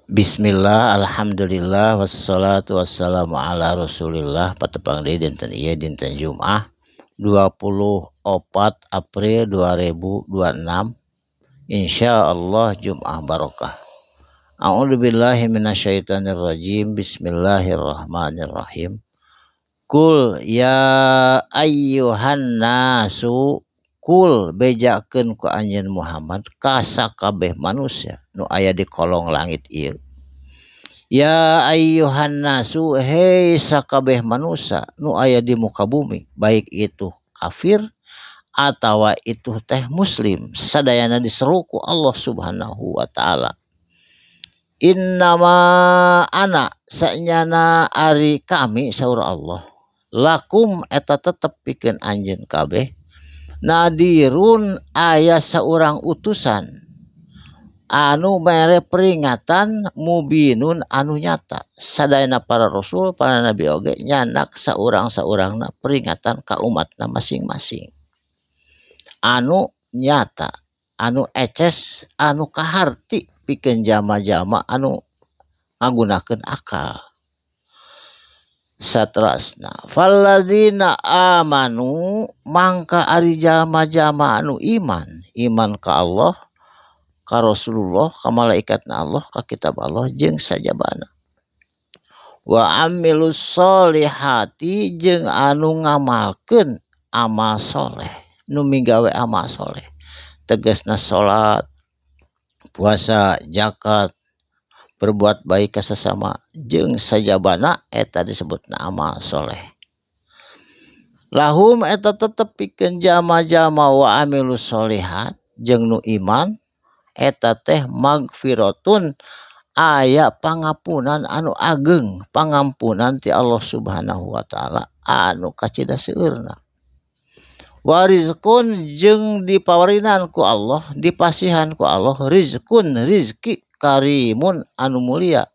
Bismillah, alhamdulillah, wassalatu wassalamu ala rasulillah. Patepang deui dinten ieu dinten Jumaah 24 April 2026. Insyaallah Jumaah barokah. A'udzubillahi minasyaitonirrajim. Bismillahirrahmanirrahim. Kul ya ayyuhan nasu, kul bejakeun ku anjeun Muhammad ka sakabeh manusia nu aya di kolong langit ieu. Ya ayyuhan nasu, hei sakabeh manusia nu aya di muka bumi, baik itu kafir atawa itu teh muslim, sadayana diseru ku Allah Subhanahu wa taala. Innama ana, sanyana ari kami saur Allah, lakum eta tetep pikeun anjeun kabeh, nadirun aya saurang utusan anu mere peringatan, mubinun anu nyata. Sadayana para rasul, para nabi oge nyanak saurang-saurangna peringatan ka umatna masing-masing. Anu nyata, anu eces, anu kaharti pikeun jama-jama anu ngagunakeun akal. Saterasna, falladzina amanu, mangka ari jama-jama anu iman ka Allah, ka Rasulullah, ka malaikatna Allah, ka kitab Allah jeung sajabana. Wa amilus solihati, jeung anu ngamalkeun amal soleh, nu migawe amal soleh. Tegasna salat, puasa, zakat, berbuat baik ka sesama jeung sajabana eta disebutna amal soleh. Lahum eta tetep pikeun jama-jama wa amilus solihat jeung nu iman eta teh magfiratun, aya pangampunan anu ageng, pangampunan ti Allah Subhanahu wa taala anu kacida seueurna. Wa rizqun, jeung dipawarinan ku Allah, dipasihan ku Allah, rizqun rizki, karimun anu mulia.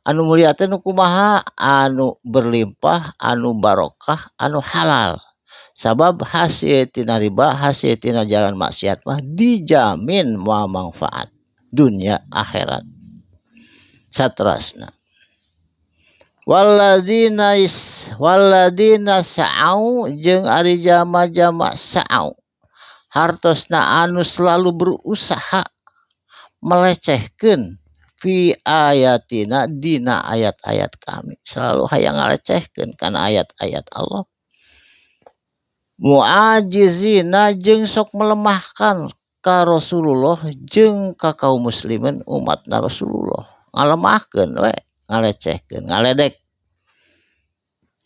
Anu mulia teh nu kumaha? Anu berlimpah, anu barokah, anu halal. Sabab hasil tina riba, hasil tina jalan maksiat mah dijamin moal manfaat dunia akhirat. Saterasna, walladzina sa'au, jeung ari jama-jama sa'au, hartosna anu selalu berusaha melecehkeun fi ayatina, dina ayat-ayat kami, selalu hayang ngalecehkeun kana ayat-ayat Allah. Mu'ajizina, jeung sok melemahkan ka Rasulullah jeung ka kaum muslimin umatna Rasulullah, ngalemahkeun we, ngalecehkeun, ngaledek.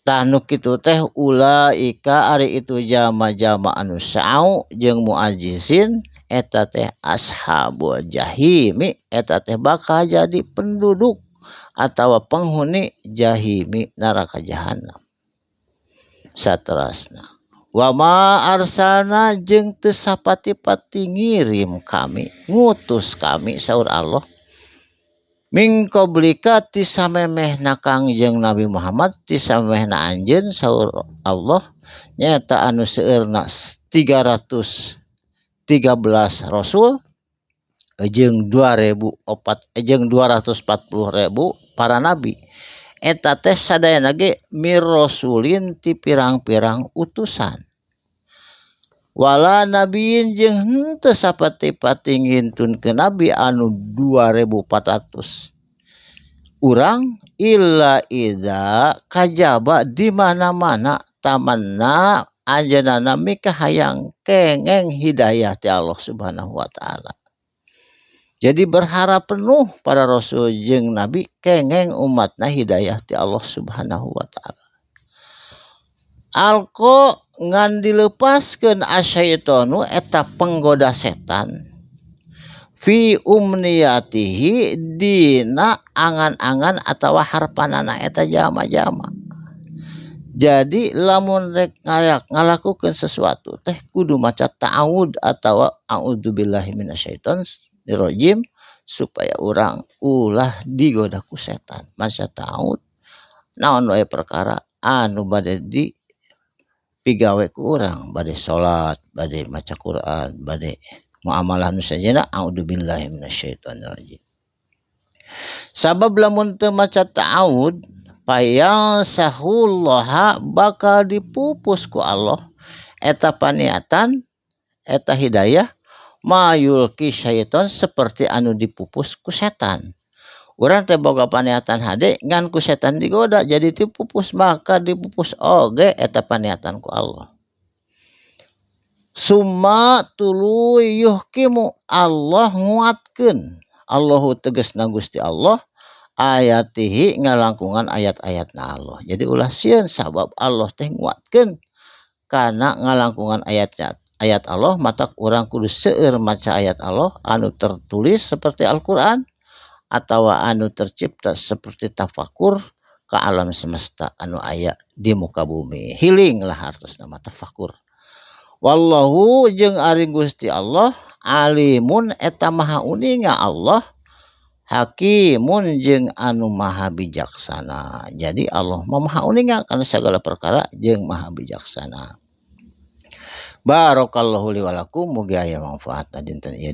Tah nu kitu teh ulaika ari itu jama-jama anu sa'au jeung mu'ajizin eta teh ashabul jahimi, eta teh bakal jadi penduduk atawa penghuni jahimi, neraka jahanam. Saterasna, wa ma arsalna, jeung teu sapati-pati ngirim kami, ngutus kami saur Allah, min qablika ti samemehna Kangjeng Nabi Muhammad, ti samemehna anjeun saur Allah, nyaeta anu seueurna 313 rasul jeung 240.000 para nabi. Eta teh sadayana ge mir rasulin, ti pirang-pirang utusan. Wala nabiin, jeung henteu sapati-pati ngintunkeun nabi anu 2400 urang, illa idza kajaba, di mana-mana tamanna anjeunana mika hayang kengeng hidayah ti Allah Subhanahu wa taala. Jadi berharap penuh para rasul jeung nabi kengeng umatna hidayah ti Allah Subhanahu wa taala. Alko, ngan dilepaskeun asyaitonu, eta penggoda setan, fi umniyatihi, dina angan-angan atawa harpanana eta jama-jama. Jadi lamun rek ngalakukeun sesuatu teh kudu maca ta'awud atawa a'udzubillahi minasyaitonirrajim, supaya urang ulah digoda ku setan. Maca ta'awud naon wae perkara anu bade di pigawe ku urang, bade salat, bade maca Quran, bade muamalah nu sajana, a'udzubillahi minasyaitonirrajim. Sabab lamun teu maca ta'awud payal sahullaha bakal dipupus ku Allah eta paniatan eta hidayah mayulki syaiton seperti anu dipupus ku setan. Urang teh boga paniatan hade ngan ku setan digoda jadi dipupus maka dipupus oge eta paniatan ku Allah. Summa tuluy yuhkimu Allah nguatkeun. Allahu tegasna Gusti Allah ayatihi ngalangkungan ayat-ayatna Allah. Jadi ulah sieun sabab Allah teh nguatkeun kana ngalangkungan ayat Allah matak urang kudu seueur maca ayat Allah anu tertulis seperti Al-Qur'an atau anu tercipta seperti tafakur ke alam semesta anu aya di muka bumi. Healing lah hartos nama tafakur. Wallahu jeung ari Gusti Allah alimun eta maha uninga Allah hakimun jeung anu maha bijaksana. Jadi Allah maha uninga kana segala perkara jeung maha bijaksana. Barakallahu li walakum mugi aya manfaatna dinten ieu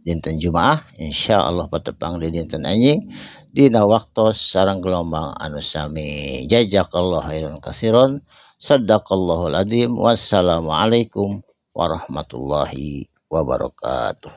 dinten Jumaah insyaallah patepang di dinten anjing dina waktos sareng gelombang anu sami. Jazakallahu khairan katsiran. Shadaqallahul adzim. Wassalamualaikum warahmatullahi wabarakatuh.